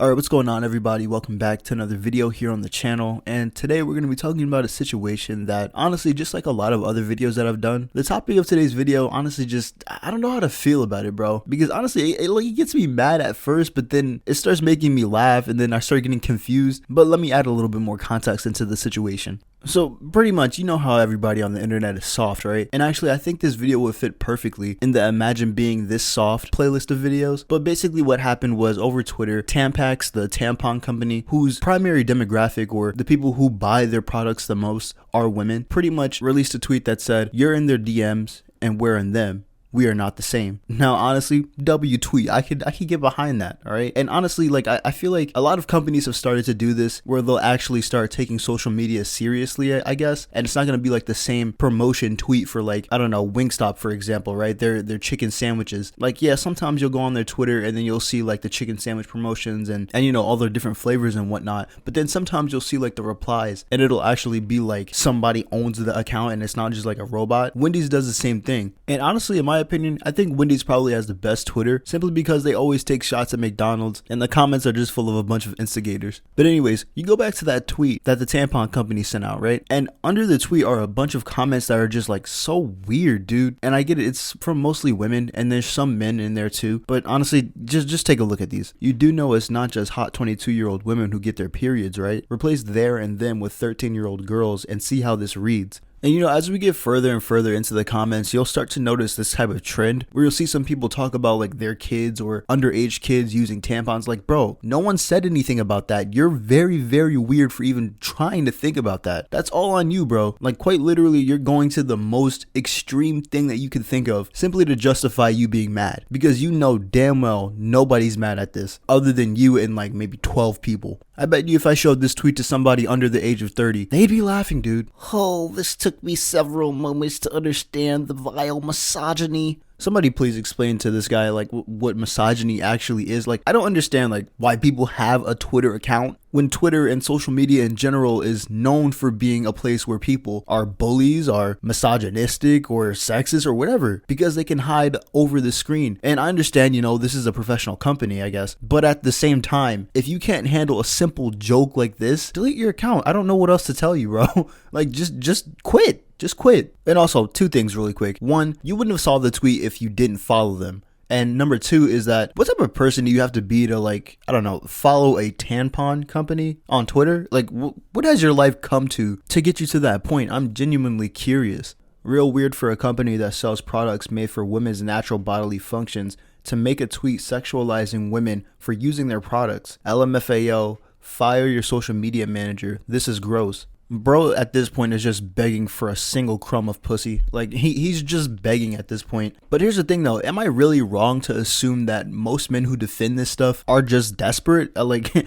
Alright, what's going on everybody? Welcome back to another video here on the channel, and today we're going to be talking about a situation that honestly, just like a lot of other videos that I've done, the topic of today's video honestly just, I don't know how to feel about it, bro, because honestly it gets me mad at first, but then it starts making me laugh and then I start getting confused. But let me add a little bit more context into the situation. So pretty much, you know how everybody on the internet is soft, right? And actually I think this video would fit perfectly in the Imagine Being This Soft playlist of videos. But basically what happened was, over Twitter, Tampax, the tampon company, whose primary demographic, or the people who buy their products the most, are women, pretty much released a tweet that said, "You're in their DMs and we're in them. We are not the same." Now, honestly, W tweet. I could get behind that, all right? And honestly, like, I feel like a lot of companies have started to do this, where they'll actually start taking social media seriously, I guess. And it's not going to be like the same promotion tweet for, like, I don't know, Wingstop, for example, right? Their chicken sandwiches. Like, yeah, sometimes you'll go on their Twitter and then you'll see like the chicken sandwich promotions and you know, all their different flavors and whatnot. But then sometimes you'll see like the replies and it'll actually be like somebody owns the account and it's not just like a robot. Wendy's does the same thing. And honestly, in my opinion, I think Wendy's probably has the best Twitter, simply because they always take shots at McDonald's and the comments are just full of a bunch of instigators. But anyways, you go back to that tweet that the tampon company sent out, right? And under the tweet are a bunch of comments that are just like so weird, dude. And I get it, it's from mostly women and there's some men in there too. But honestly, just take a look at these. You do know it's not just hot 22-year-old women who get their periods, right? Replace their and them with 13-year-old girls and see how this reads. And you know, as we get further and further into the comments, you'll start to notice this type of trend where you'll see some people talk about like their kids or underage kids using tampons. Like, bro, no one said anything about that. You're very, very weird for even trying to think about that. That's all on you, bro. Like, quite literally, you're going to the most extreme thing that you can think of simply to justify you being mad, because you know damn well nobody's mad at this other than you and like maybe 12 people. I bet you if I showed this tweet to somebody under the age of 30, they'd be laughing, dude. Oh, this took me several moments to understand the vile misogyny. Somebody please explain to this guy like what misogyny actually is. Like, I don't understand like why people have a Twitter account when Twitter and social media in general is known for being a place where people are bullies, are misogynistic or sexist or whatever, because they can hide over the screen. And I understand, you know, this is a professional company, I guess, but at the same time, if you can't handle a simple joke like this, delete your account. I don't know what else to tell you, bro. Like, just quit. Just quit. And also, two things really quick. One, you wouldn't have saw the tweet if you didn't follow them. And number two is that, what type of person do you have to be to, like, I don't know, follow a tampon company on Twitter? Like, what has your life come to get you to that point? I'm genuinely curious. Real weird for a company that sells products made for women's natural bodily functions to make a tweet sexualizing women for using their products. LMFAO, fire your social media manager. This is gross. Bro at this point is just begging for a single crumb of pussy. Like, he's just begging at this point. But here's the thing though, am I really wrong to assume that most men who defend this stuff are just desperate? Like,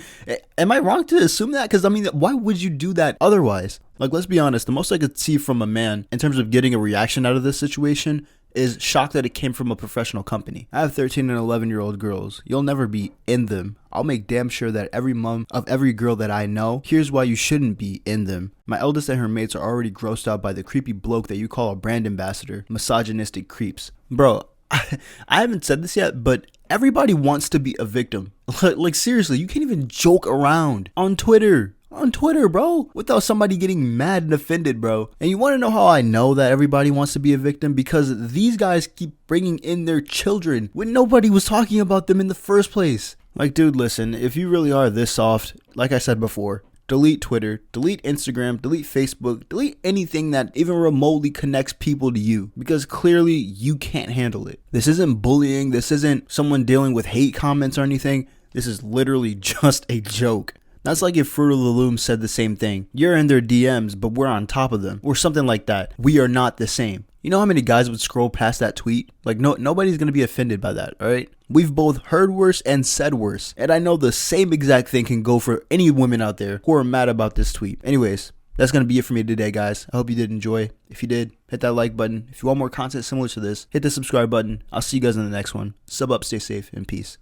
am I wrong to assume that? Because I mean, why would you do that otherwise? Like, let's be honest, the most I could see from a man in terms of getting a reaction out of this situation is shocked that it came from a professional company. I have 13 and 11-year-old girls. You'll never be in them. I'll make damn sure that every mom of every girl that I know, here's why you shouldn't be in them. My eldest and her mates are already grossed out by the creepy bloke that you call a brand ambassador. Misogynistic creeps. Bro, I haven't said this yet, but everybody wants to be a victim. Like, seriously, you can't even joke around on Twitter. On Twitter, bro, without somebody getting mad and offended, bro. And you want to know how I know that everybody wants to be a victim? Because these guys keep bringing in their children when nobody was talking about them in the first place. Like, dude, listen, if you really are this soft, like I said before, delete Twitter, delete Instagram, delete Facebook, delete anything that even remotely connects people to you, because clearly you can't handle it. This isn't bullying. This isn't someone dealing with hate comments or anything. This is literally just a joke. That's like if Fruit of the Loom said the same thing. You're in their DMs, but we're on top of them. Or something like that. We are not the same. You know how many guys would scroll past that tweet? Like, nobody's going to be offended by that, alright? We've both heard worse and said worse. And I know the same exact thing can go for any women out there who are mad about this tweet. Anyways, that's going to be it for me today, guys. I hope you did enjoy. If you did, hit that like button. If you want more content similar to this, hit the subscribe button. I'll see you guys in the next one. Sub up, stay safe, and peace.